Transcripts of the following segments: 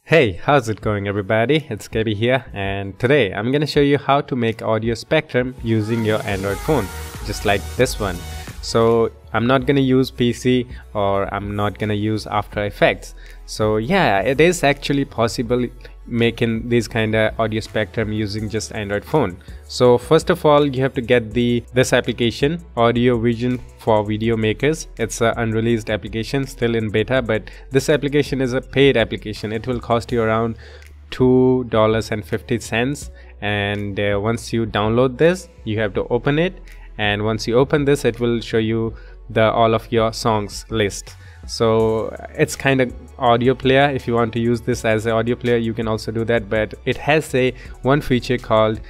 Hey, how's it going everybody? It's KB here, and today I'm gonna show you how to make audio spectrum using your Android phone, just like this one. So I'm not gonna use PC or I'm not gonna use After Effects. So yeah, it is actually possible making this kind of audio spectrum using just Android phone. So first of all, you have to get this application, Audio Vision for Video Makers. It's an unreleased application, still in beta, but this application is a paid application. It will cost you around $2.50, and once you download this, you have to open it, and once you open this, it will show you all of your songs list. So it's kind of audio player. If you want to use this as an audio player, you can also do that, but it has one feature called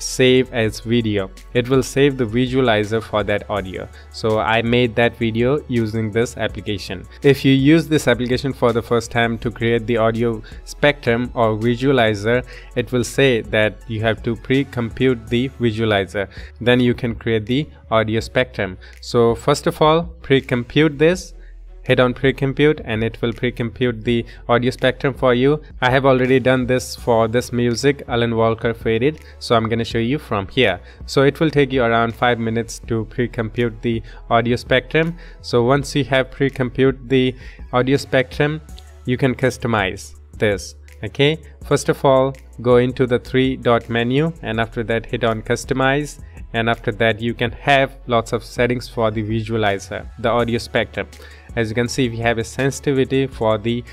save as video. It will save the visualizer for that audio. So I made that video using this application. If you use this application for the first time to create the audio spectrum or visualizer, it will say that you have to pre-compute the visualizer, then you can create the audio spectrum. So first of all, pre-compute this. Hit on pre-compute and it will pre-compute the audio spectrum for you. I have already done this for this music, Alan Walker Faded, so I'm going to show you from here. So it will take you around 5 minutes to pre-compute the audio spectrum. So once you have pre-compute the audio spectrum, you can customize this. Okay, first of all, go into the three-dot menu and after that hit on customize, and after that you can have lots of settings for the visualizer, the audio spectrum. As you can see, we have a sensitivity for the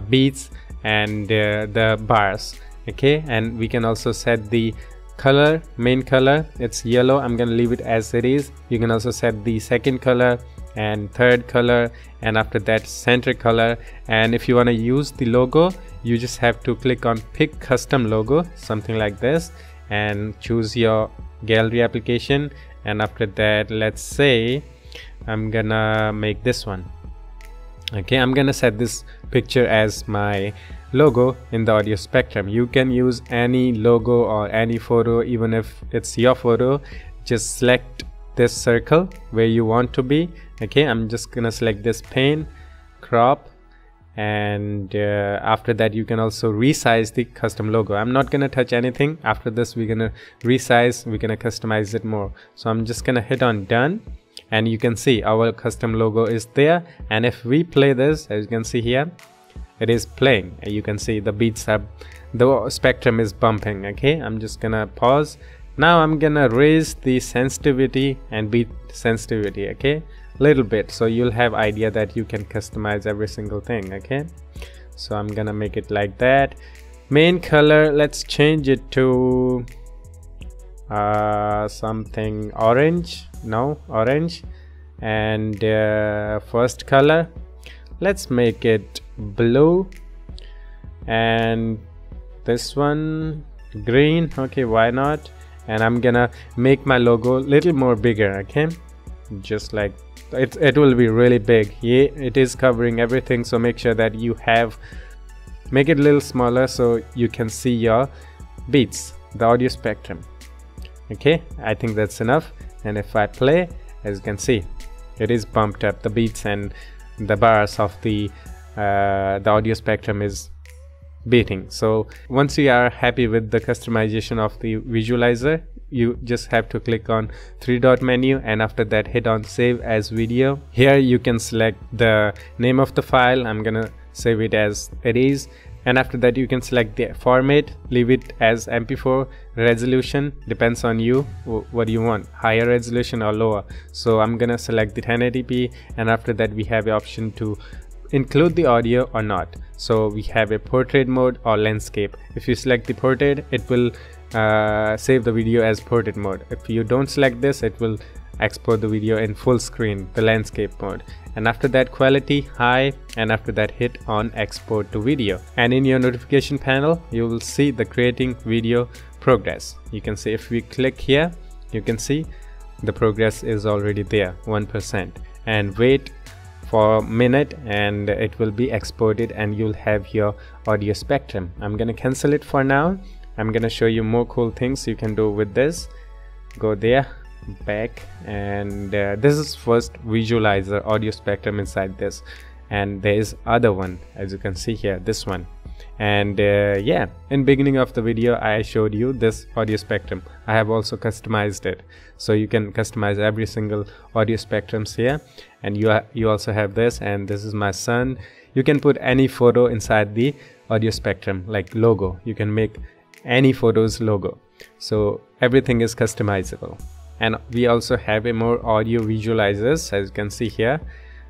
beats and the bars. Okay, and we can also set the color. Main color, it's yellow. I'm gonna leave it as it is. You can also set the second color and third color, and after that center color. And if you want to use the logo, you just have to click on pick custom logo, something like this, and choose your gallery application. And after that, let's say I'm gonna make this one. Okay, I'm gonna set this picture as my logo in the audio spectrum. You can use any logo or any photo, even if it's your photo. Just select this circle where you want to be. Okay, I'm just gonna select this pane, crop, and after that you can also resize the custom logo. I'm not gonna touch anything. After this, we're gonna resize, we're gonna customize it more. So I'm just gonna hit on done, and you can see our custom logo is there. And if we play this, as you can see here, it is playing. You can see the beats are, the spectrum is bumping. Okay, I'm just gonna pause. Now I'm gonna raise the sensitivity and beat sensitivity, okay, little bit, so you'll have idea that you can customize every single thing. Okay, so I'm gonna make it like that. Main color, let's change it to something orange. No, orange. And first color, let's make it blue, and this one green. Okay, why not? And I'm gonna make my logo a little more bigger. Okay, just like it will be really big. Yeah, it is covering everything, so make sure that you make it a little smaller so you can see your beats, the audio spectrum. Okay, I think that's enough. And if I play, as you can see, it is bumped up. The beats and the bars of the audio spectrum is beating. So once you are happy with the customization of the visualizer, you just have to click on three-dot menu, and after that hit on save as video. Here you can select the name of the file. I'm gonna save it as it is, and after that you can select the format, leave it as MP4. Resolution depends on you, what do you want, higher resolution or lower. So I'm gonna select the 1080p, and after that we have the option to include the audio or not. So we have a portrait mode or landscape. If you select the portrait, it will save the video as portrait mode. If you don't select this, it will export the video in full screen, the landscape mode. And after that, quality high, and after that hit on export to video. And in your notification panel, you will see the creating video progress. You can see, if we click here, you can see the progress is already there, 1%. And wait for a minute and it will be exported and you'll have your audio spectrum. I'm gonna cancel it for now. I'm gonna show you more cool things you can do with this. Go there, back, and this is first visualizer audio spectrum inside this. and there is other one, as you can see here, this one. And yeah, in beginning of the video I showed you this audio spectrum. I have also customized it, so you can customize every single audio spectrums here. And you also have this, and this is my son. You can put any photo inside the audio spectrum, like logo. You can make any photos logo, so everything is customizable. And we also have a more audio visualizers, as you can see here,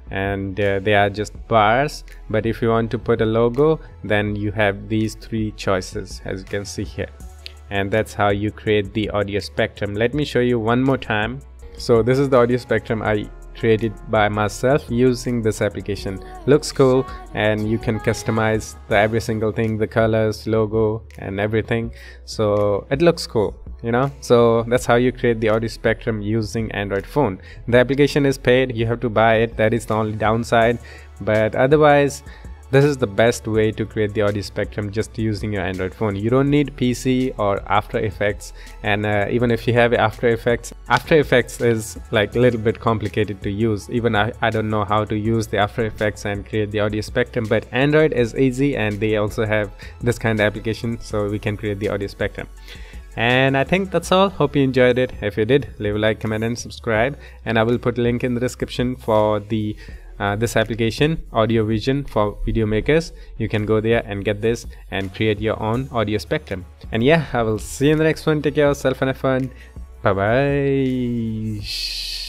and they are just bars. But if you want to put a logo, then you have these three choices, as you can see here. And that's how you create the audio spectrum. Let me show you one more time. So this is the audio spectrum I created by myself using this application. Looks cool, and you can customize every single thing, the colors, logo, and everything. So it looks cool, you know. So that's how you create the audio spectrum using Android phone. The application is paid, you have to buy it. That is the only downside, but otherwise this is the best way to create the audio spectrum just using your Android phone. You don't need PC or After Effects, and even if you have After Effects is like a little bit complicated to use. Even I don't know how to use the After Effects and create the audio spectrum, but Android is easy, and they also have this kind of application, so we can create the audio spectrum. And I think that's all. Hope you enjoyed it. If you did, leave a like, comment, and subscribe. And I will put a link in the description for the this application, Audio Vision, for video makers. You can go there and get this and create your own audio spectrum. And yeah, I will see you in the next one. Take care of yourself and have fun. Bye bye.